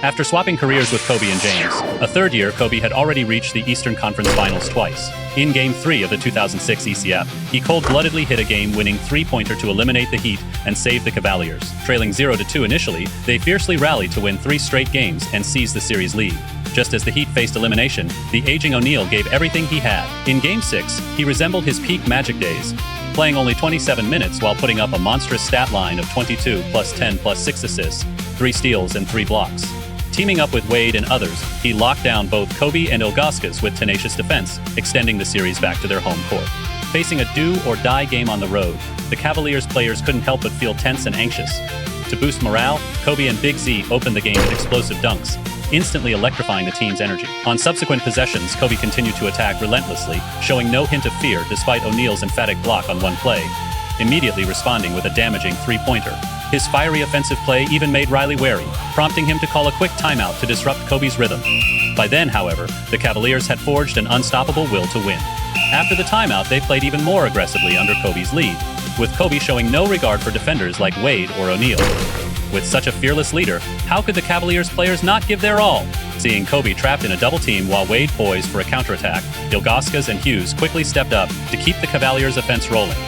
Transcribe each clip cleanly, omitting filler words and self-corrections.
After swapping careers with Kobe and James, a third year Kobe had already reached the Eastern Conference Finals twice. In Game 3 of the 2006 ECF, he cold-bloodedly hit a game-winning three-pointer to eliminate the Heat and save the Cavaliers. Trailing 0-2 initially, they fiercely rallied to win 3 straight games and seize the series lead. Just as the Heat faced elimination, the aging O'Neal gave everything he had. In Game 6, he resembled his peak Magic days, playing only 27 minutes while putting up a monstrous stat line of 22 plus 10 plus 6 assists, 3 steals, and 3 blocks. Teaming up with Wade and others, he locked down both Kobe and Ilgauskas with tenacious defense, extending the series back to their home court. Facing a do-or-die game on the road, the Cavaliers players couldn't help but feel tense and anxious. To boost morale, Kobe and Big Z opened the game with explosive dunks, instantly electrifying the team's energy. On subsequent possessions, Kobe continued to attack relentlessly, showing no hint of fear despite O'Neal's emphatic block on one play, immediately responding with a damaging three-pointer. His fiery offensive play even made Riley wary, prompting him to call a quick timeout to disrupt Kobe's rhythm. By then, however, the Cavaliers had forged an unstoppable will to win. After the timeout, they played even more aggressively under Kobe's lead, with Kobe showing no regard for defenders like Wade or O'Neal. With such a fearless leader, how could the Cavaliers players not give their all? Seeing Kobe trapped in a double team while Wade poised for a counterattack, Ilgauskas and Hughes quickly stepped up to keep the Cavaliers' offense rolling.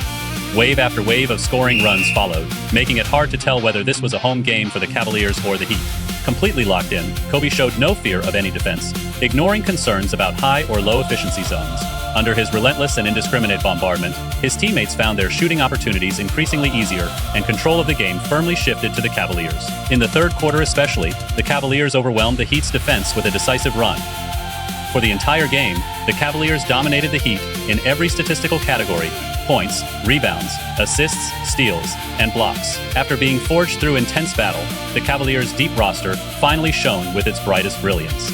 Wave after wave of scoring runs followed, making it hard to tell whether this was a home game for the Cavaliers or the Heat. Completely locked in, Kobe showed no fear of any defense, ignoring concerns about high or low efficiency zones. Under his relentless and indiscriminate bombardment, his teammates found their shooting opportunities increasingly easier, and control of the game firmly shifted to the Cavaliers. In the third quarter especially, the Cavaliers overwhelmed the Heat's defense with a decisive run. For the entire game, the Cavaliers dominated the Heat in every statistical category: points, rebounds, assists, steals, and blocks. After being forged through intense battle, the Cavaliers' deep roster finally shone with its brightest brilliance.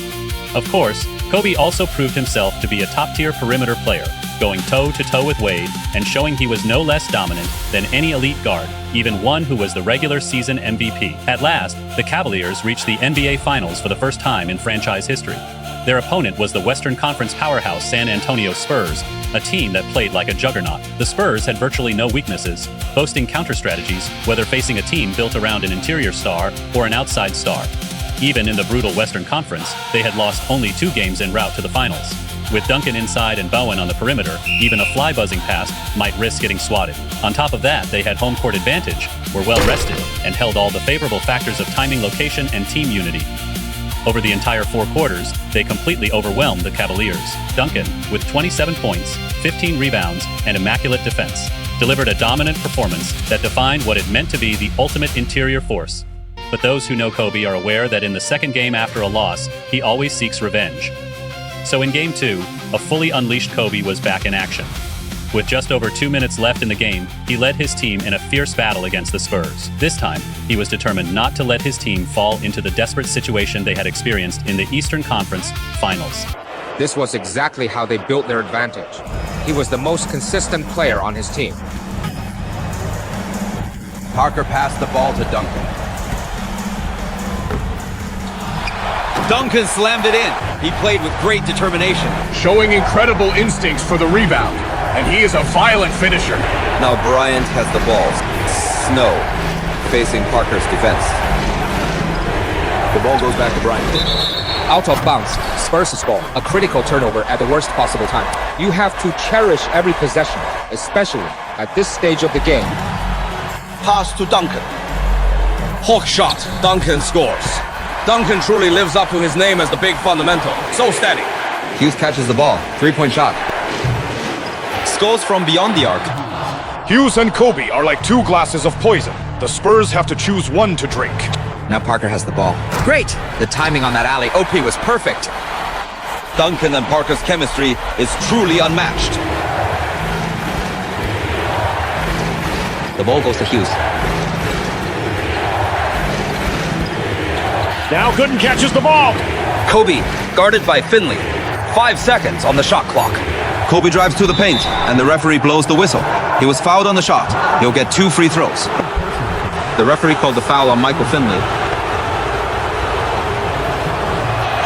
Of course, Kobe also proved himself to be a top-tier perimeter player, going toe-to-toe with Wade and showing he was no less dominant than any elite guard, even one who was the regular season MVP. At last, the Cavaliers reached the NBA Finals for the first time in franchise history. Their opponent was the Western Conference powerhouse San Antonio Spurs, a team that played like a juggernaut. The Spurs had virtually no weaknesses, boasting counter strategies, whether facing a team built around an interior star or an outside star. Even in the brutal Western Conference, they had lost only 2 games en route to the finals. With Duncan inside and Bowen on the perimeter, even a fly-buzzing pass might risk getting swatted. On top of that, they had home court advantage, were well rested, and held all the favorable factors of timing, location, and team unity. Over the entire 4 quarters, they completely overwhelmed the Cavaliers. Duncan, with 27 points, 15 rebounds, and immaculate defense, delivered a dominant performance that defined what it meant to be the ultimate interior force. But those who know Kobe are aware that in the second game after a loss, he always seeks revenge. So in Game 2, a fully unleashed Kobe was back in action. With just over 2 minutes left in the game, he led his team in a fierce battle against the Spurs. This time, he was determined not to let his team fall into the desperate situation they had experienced in the Eastern Conference Finals. This was exactly how they built their advantage. He was the most consistent player on his team. Parker passed the ball to Duncan. Duncan slammed it in. He played with great determination, showing incredible instincts for the rebound, and he is a violent finisher. Now Bryant has the ball. Snow facing Parker's defense. The ball goes back to Bryant. Out of bounds, Spurs' ball, a critical turnover at the worst possible time. You have to cherish every possession, especially at this stage of the game. Pass to Duncan. Hawk shot. Duncan scores. Duncan truly lives up to his name as the big fundamental. So steady. Hughes catches the ball. 3-point shot. Scores from beyond the arc. Hughes and Kobe are like 2 glasses of poison. The Spurs have to choose one to drink. Now Parker has the ball. Great! The timing on that alley, OP was perfect. Duncan and Parker's chemistry is truly unmatched. The ball goes to Hughes. Now Gooden catches the ball. Kobe, guarded by Finley. 5 seconds on the shot clock. Kobe drives to the paint, and the referee blows the whistle. He was fouled on the shot. He'll get 2 free throws. The referee called the foul on Michael Finley.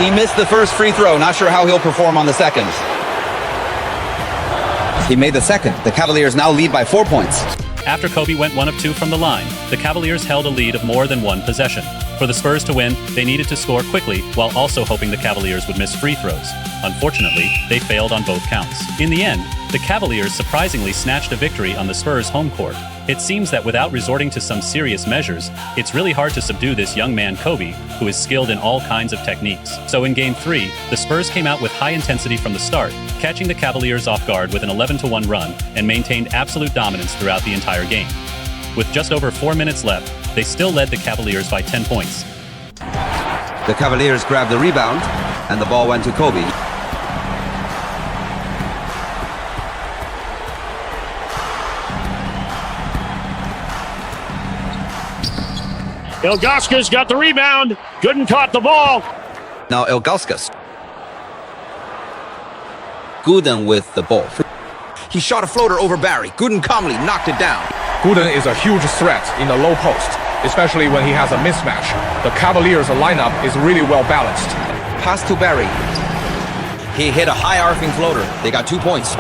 He missed the first free throw. Not sure how he'll perform on the second. He made the second. The Cavaliers now lead by 4 points. After Kobe went 1 of 2 from the line, the Cavaliers held a lead of more than 1 possession. For the Spurs to win, they needed to score quickly while also hoping the Cavaliers would miss free throws. Unfortunately, they failed on both counts. In the end, the Cavaliers surprisingly snatched a victory on the Spurs' home court. It seems that without resorting to some serious measures, it's really hard to subdue this young man Kobe, who is skilled in all kinds of techniques. So in Game 3, the Spurs came out with high intensity from the start, catching the Cavaliers off guard with an 11-1 run and maintained absolute dominance throughout the entire game. With just over 4 minutes left, they still led the Cavaliers by 10 points. The Cavaliers grabbed the rebound, and the ball went to Kobe. Ilgauskas got the rebound. Gooden caught the ball. Now Ilgauskas. Gooden with the ball. He shot a floater over Barry. Gooden calmly knocked it down. Gooden is a huge threat in the low post, especially when he has a mismatch. The Cavaliers' lineup is really well balanced. Pass to Barry. He hit a high arcing floater. They got 2 points.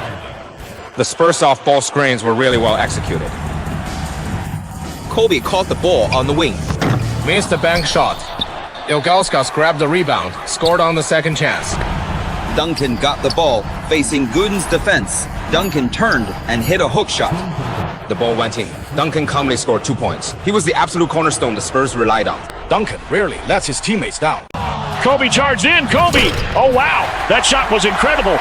The Spurs off-ball screens were really well executed. Kobe caught the ball on the wing. Missed the bank shot. Ilgauskas grabbed the rebound, scored on the second chance. Duncan got the ball, facing Gooden's defense. Duncan turned and hit a hook shot. The ball went in. Duncan calmly scored 2 points. He was the absolute cornerstone the Spurs relied on. Duncan rarely lets his teammates down. Kobe charged in. Kobe. Oh, wow. That shot was incredible.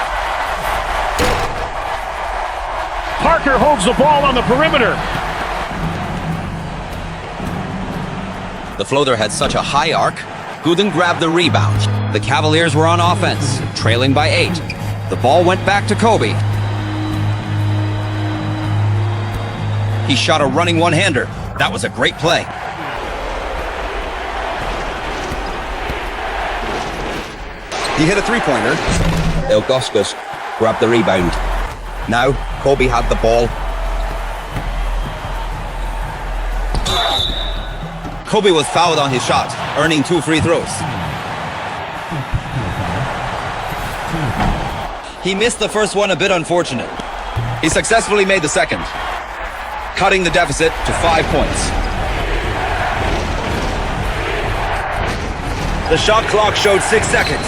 Parker holds the ball on the perimeter. The floater had such a high arc. Gooden grabbed the rebound. The Cavaliers were on offense, trailing by 8. The ball went back to Kobe. He shot a running one-hander. That was a great play. He hit a three-pointer. Ilgauskas grabbed the rebound. Now, Kobe had the ball. Kobe was fouled on his shot, earning 2 free throws. He missed the first one, a bit unfortunate. He successfully made the second, cutting the deficit to 5 points. The shot clock showed 6 seconds.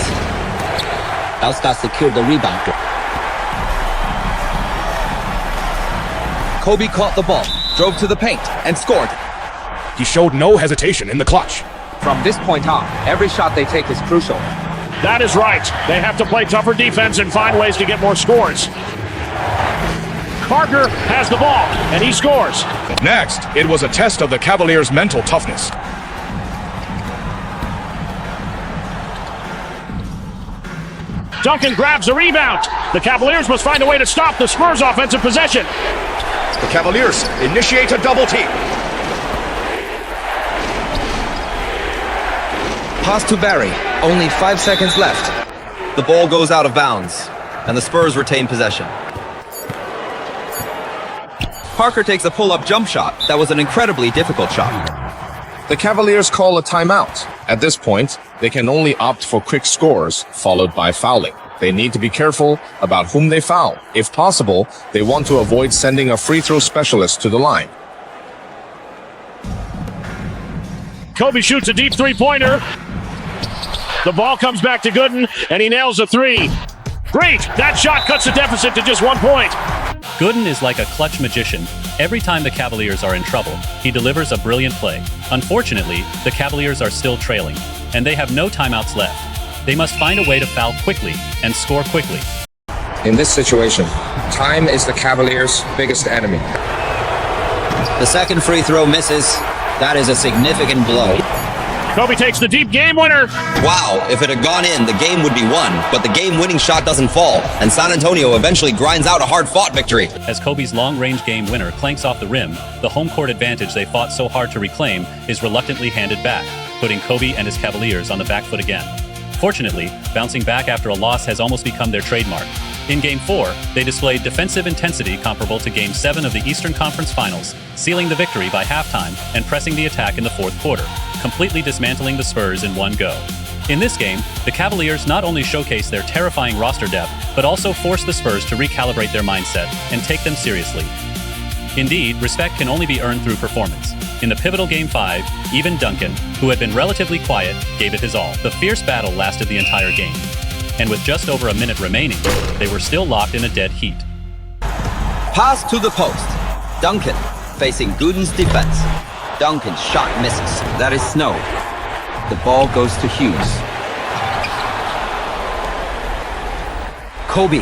Ilgauskas secured the rebound. Kobe caught the ball, drove to the paint, and scored. He showed no hesitation in the clutch. From this point on, every shot they take is crucial. That is right. They have to play tougher defense and find ways to get more scores. Parker has the ball, and he scores. Next, it was a test of the Cavaliers' mental toughness. Duncan grabs the rebound. The Cavaliers must find a way to stop the Spurs' offensive possession. The Cavaliers initiate a double team. Pass to Barry. Only 5 seconds left. The ball goes out of bounds, and the Spurs retain possession. Parker takes a pull-up jump shot. That was an incredibly difficult shot. The Cavaliers call a timeout. At this point, they can only opt for quick scores, followed by fouling. They need to be careful about whom they foul. If possible, they want to avoid sending a free throw specialist to the line. Kobe shoots a deep three-pointer. The ball comes back to Gooden, and he nails a three. Great! That shot cuts the deficit to just 1 point. Gooden is like a clutch magician. Every time the Cavaliers are in trouble, he delivers a brilliant play. Unfortunately, the Cavaliers are still trailing, and they have no timeouts left. They must find a way to foul quickly and score quickly. In this situation, time is the Cavaliers' biggest enemy. The second free throw misses. That is a significant blow. Kobe takes the deep game winner. Wow, if it had gone in, the game would be won, but the game-winning shot doesn't fall, and San Antonio eventually grinds out a hard-fought victory. As Kobe's long-range game winner clanks off the rim, the home court advantage they fought so hard to reclaim is reluctantly handed back, putting Kobe and his Cavaliers on the back foot again. Fortunately, bouncing back after a loss has almost become their trademark. In Game 4, they displayed defensive intensity comparable to Game 7 of the Eastern Conference Finals, sealing the victory by halftime and pressing the attack in the fourth quarter, completely dismantling the Spurs in one go. In this game, the Cavaliers not only showcased their terrifying roster depth, but also forced the Spurs to recalibrate their mindset and take them seriously. Indeed, respect can only be earned through performance. In the pivotal Game 5, even Duncan, who had been relatively quiet, gave it his all. The fierce battle lasted the entire game, and with just over a minute remaining, they were still locked in a dead heat. Pass to the post. Duncan facing Gooden's defense. Duncan's shot misses. That is Snow. The ball goes to Hughes. Kobe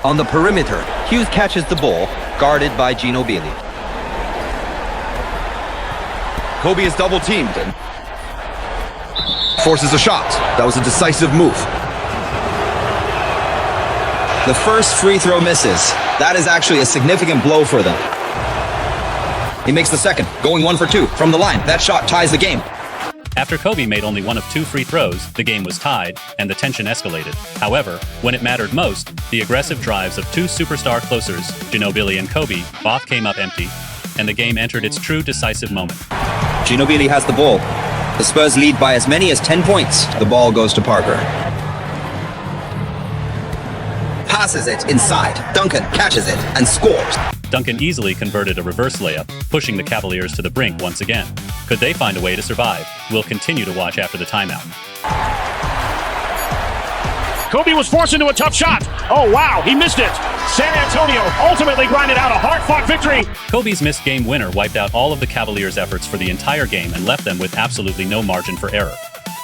on the perimeter. Hughes catches the ball, guarded by Ginobili. Kobe is double teamed and forces a shot. That was a decisive move. The first free throw misses. That is actually a significant blow for them. He makes the second, going 1 for 2 from the line. That shot ties the game. After Kobe made only one of 2 free throws, the game was tied, and the tension escalated. However, when it mattered most, the aggressive drives of 2 superstar closers, Ginobili and Kobe, both came up empty, and the game entered its true decisive moment. Ginobili has the ball. The Spurs lead by as many as 10 points. The ball goes to Parker. Passes it inside. Duncan catches it and scores. Duncan easily converted a reverse layup, pushing the Cavaliers to the brink once again. Could they find a way to survive? We'll continue to watch after the timeout. Kobe was forced into a tough shot. Oh, wow, he missed it. San Antonio ultimately grinded out a hard-fought victory. Kobe's missed game winner wiped out all of the Cavaliers' efforts for the entire game and left them with absolutely no margin for error.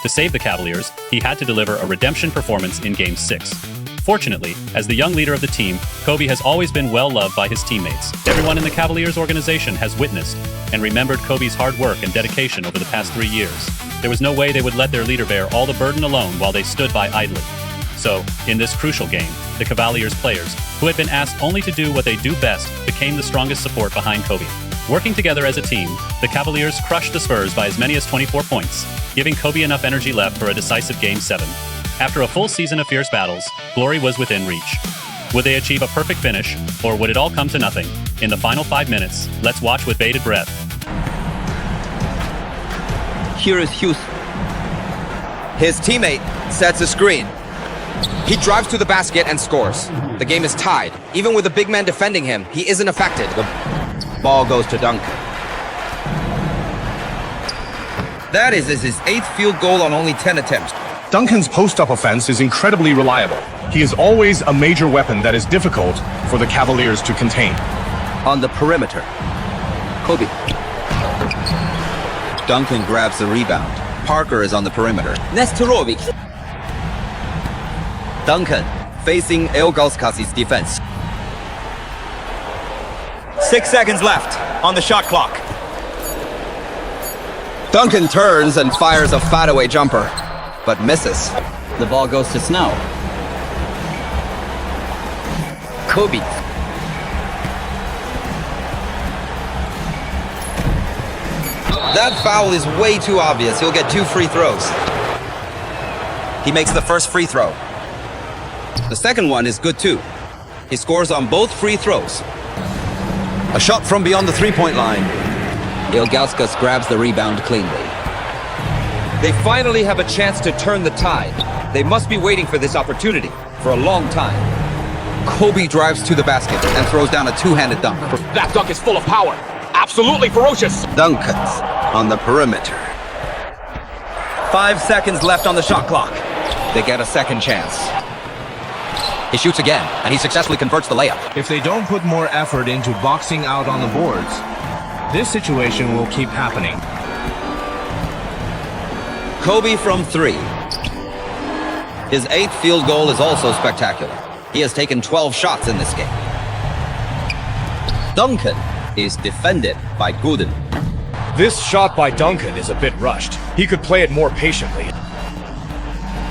To save the Cavaliers, he had to deliver a redemption performance in Game 6. Fortunately, as the young leader of the team, Kobe has always been well loved by his teammates. Everyone in the Cavaliers organization has witnessed and remembered Kobe's hard work and dedication over the past 3 years. There was no way they would let their leader bear all the burden alone while they stood by idly. So, in this crucial game, the Cavaliers players, who had been asked only to do what they do best, became the strongest support behind Kobe. Working together as a team, the Cavaliers crushed the Spurs by as many as 24 points, giving Kobe enough energy left for a decisive Game 7. After a full season of fierce battles, glory was within reach. Would they achieve a perfect finish, or would it all come to nothing? In the final 5 minutes, let's watch with bated breath. Here is Hughes. His teammate sets a screen. He drives to the basket and scores. The game is tied. Even with a big man defending him, he isn't affected. The ball goes to Duncan. That is his 8th field goal on only 10 attempts. Duncan's post-up offense is incredibly reliable. He is always a major weapon that is difficult for the Cavaliers to contain. On the perimeter, Kobe. Duncan grabs the rebound. Parker is on the perimeter. Nestorovic. Duncan facing Ilgauskas' defense. 6 seconds left on the shot clock. Duncan turns and fires a fadeaway jumper, but misses. The ball goes to Snow. Kobe. That foul is way too obvious. He'll get 2 free throws. He makes the first free throw. The second one is good too. He scores on both free throws. A shot from beyond the three-point line. Ilgauskas grabs the rebound cleanly. They finally have a chance to turn the tide. They must be waiting for this opportunity for a long time. Kobe drives to the basket and throws down a two-handed dunk. That dunk is full of power. Absolutely ferocious. Duncan's on the perimeter. 5 seconds left on the shot clock. They get a second chance. He shoots again, and he successfully converts the layup. If they don't put more effort into boxing out on the boards, this situation will keep happening. Kobe from 3. His 8th field goal is also spectacular. He has taken 12 shots in this game. Duncan is defended by Gooden. This shot by Duncan is a bit rushed. He could play it more patiently.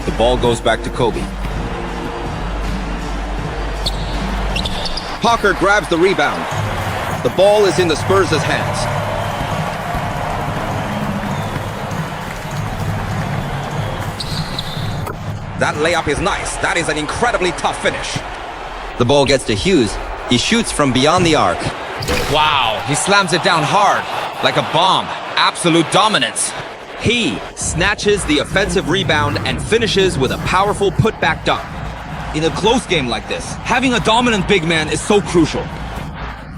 The ball goes back to Kobe. Parker grabs the rebound. The ball is in the Spurs' hands. That layup is nice. That is an incredibly tough finish. The ball gets to Hughes. He shoots from beyond the arc. Wow, he slams it down hard, like a bomb. Absolute dominance. He snatches the offensive rebound and finishes with a powerful putback dunk. In a close game like this, having a dominant big man is so crucial.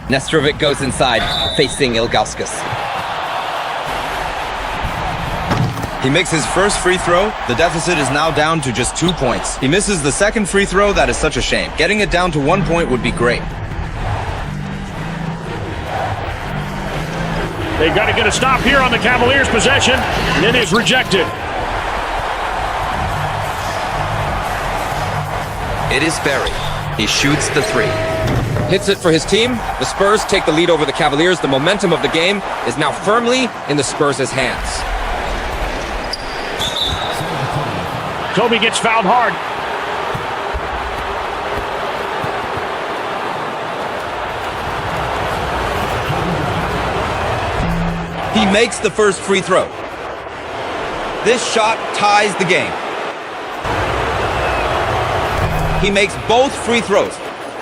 Nestrovic goes inside, facing Ilgauskas. He makes his first free throw. The deficit is now down to just 2 points. He misses the second free throw. That is such a shame. Getting it down to 1 point would be great. They've got to get a stop here on the Cavaliers' possession, and it is rejected. It is Barry. He shoots the three. Hits it for his team. The Spurs take the lead over the Cavaliers. The momentum of the game is now firmly in the Spurs' hands. Kobe gets fouled hard. He makes the first free throw. This shot ties the game. He makes both free throws,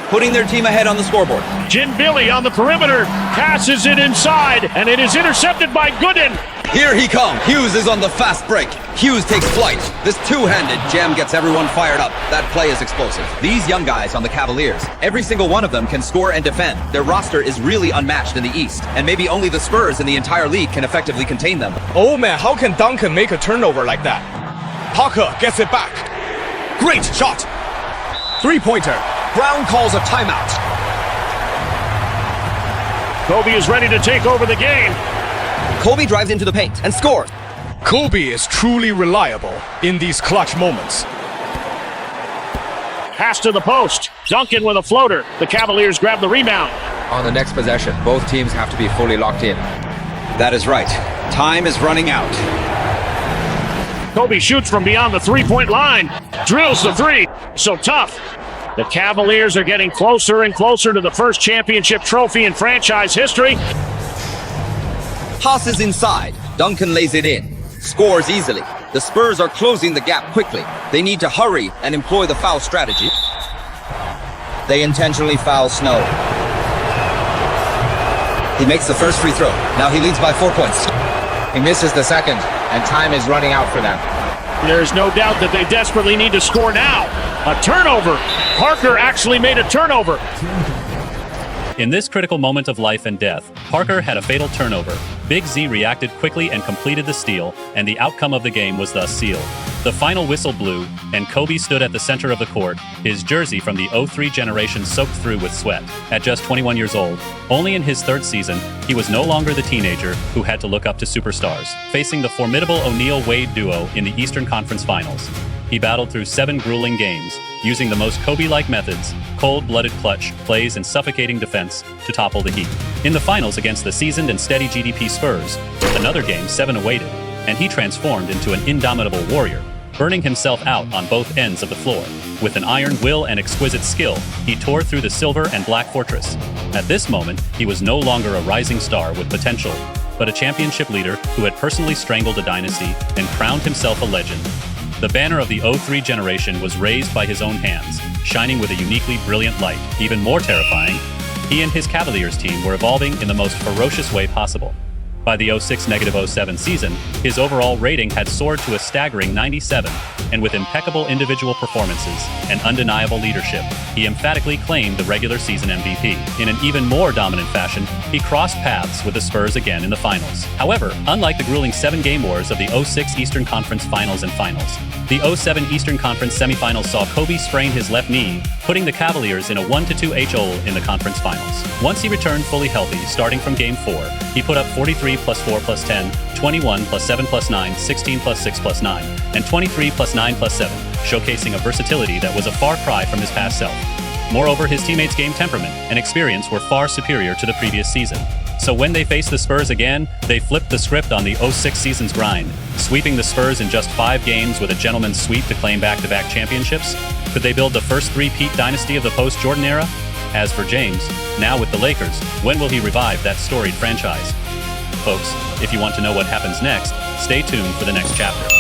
putting their team ahead on the scoreboard. Ginbilly on the perimeter, passes it inside, and it is intercepted by Gooden. Here he comes. Hughes is on the fast break. Hughes takes flight. This two-handed jam gets everyone fired up. That play is explosive. These young guys on the Cavaliers, every single one of them can score and defend. Their roster is really unmatched in the East, and maybe only the Spurs in the entire league can effectively contain them. Oh man, how can Duncan make a turnover like that? Parker gets it back. Great shot. Three-pointer. Brown calls a timeout. Kobe is ready to take over the game. Kobe drives into the paint and scores. Kobe is truly reliable in these clutch moments. Pass to the post. Duncan with a floater. The Cavaliers grab the rebound. On the next possession, both teams have to be fully locked in. That is right. Time is running out. Kobe shoots from beyond the three-point line. Drills the three. So tough. The Cavaliers are getting closer and closer to the first championship trophy in franchise history. Passes inside. Duncan lays it in. Scores easily. The Spurs are closing the gap quickly. They need to hurry and employ the foul strategy. They intentionally foul Snow. He makes the first free throw. Now he leads by 4 points. He misses the second, and time is running out for them. There's no doubt that they desperately need to score now. A turnover. Parker actually made a turnover. In this critical moment of life and death, Parker had a fatal turnover. Big Z reacted quickly and completed the steal, and the outcome of the game was thus sealed. The final whistle blew, and Kobe stood at the center of the court, his jersey from the 03 generation soaked through with sweat. At just 21 years old, only in his third season, he was no longer the teenager who had to look up to superstars. Facing the formidable O'Neal-Wade duo in the Eastern Conference Finals, he battled through 7 grueling games, using the most Kobe-like methods, cold-blooded clutch plays and suffocating defense to topple the Heat. In the finals against the seasoned and steady GDP Spurs, another game 7 awaited, and he transformed into an indomitable warrior, burning himself out on both ends of the floor. With an iron will and exquisite skill, he tore through the silver and black fortress. At this moment, he was no longer a rising star with potential, but a championship leader who had personally strangled a dynasty and crowned himself a legend. The banner of the 03 generation was raised by his own hands, shining with a uniquely brilliant light. Even more terrifying, he and his Cavaliers team were evolving in the most ferocious way possible. By the 06-07 season, his overall rating had soared to a staggering 97, and with impeccable individual performances and undeniable leadership, he emphatically claimed the regular season MVP. In an even more dominant fashion, he crossed paths with the Spurs again in the finals. However, unlike the grueling 7-game wars of the 06 Eastern Conference Finals and Finals, the 07 Eastern Conference semifinals saw Kobe sprain his left knee, putting the Cavaliers in a 1-2 hole in the conference finals. Once he returned fully healthy, starting from Game 4, he put up 43 plus 4 plus 10, 21 plus 7 plus 9, 16 plus 6 plus 9, and 23 plus 9 plus 7, showcasing a versatility that was a far cry from his past self. Moreover, his teammates' game temperament and experience were far superior to the previous season. So when they faced the Spurs again, they flipped the script on the 06 season's grind, sweeping the Spurs in just 5 games with a gentleman's sweep to claim back-to-back championships. Could they build the first three-peat dynasty of the post-Jordan era? As for James, now with the Lakers, when will he revive that storied franchise? Folks, if you want to know what happens next, stay tuned for the next chapter.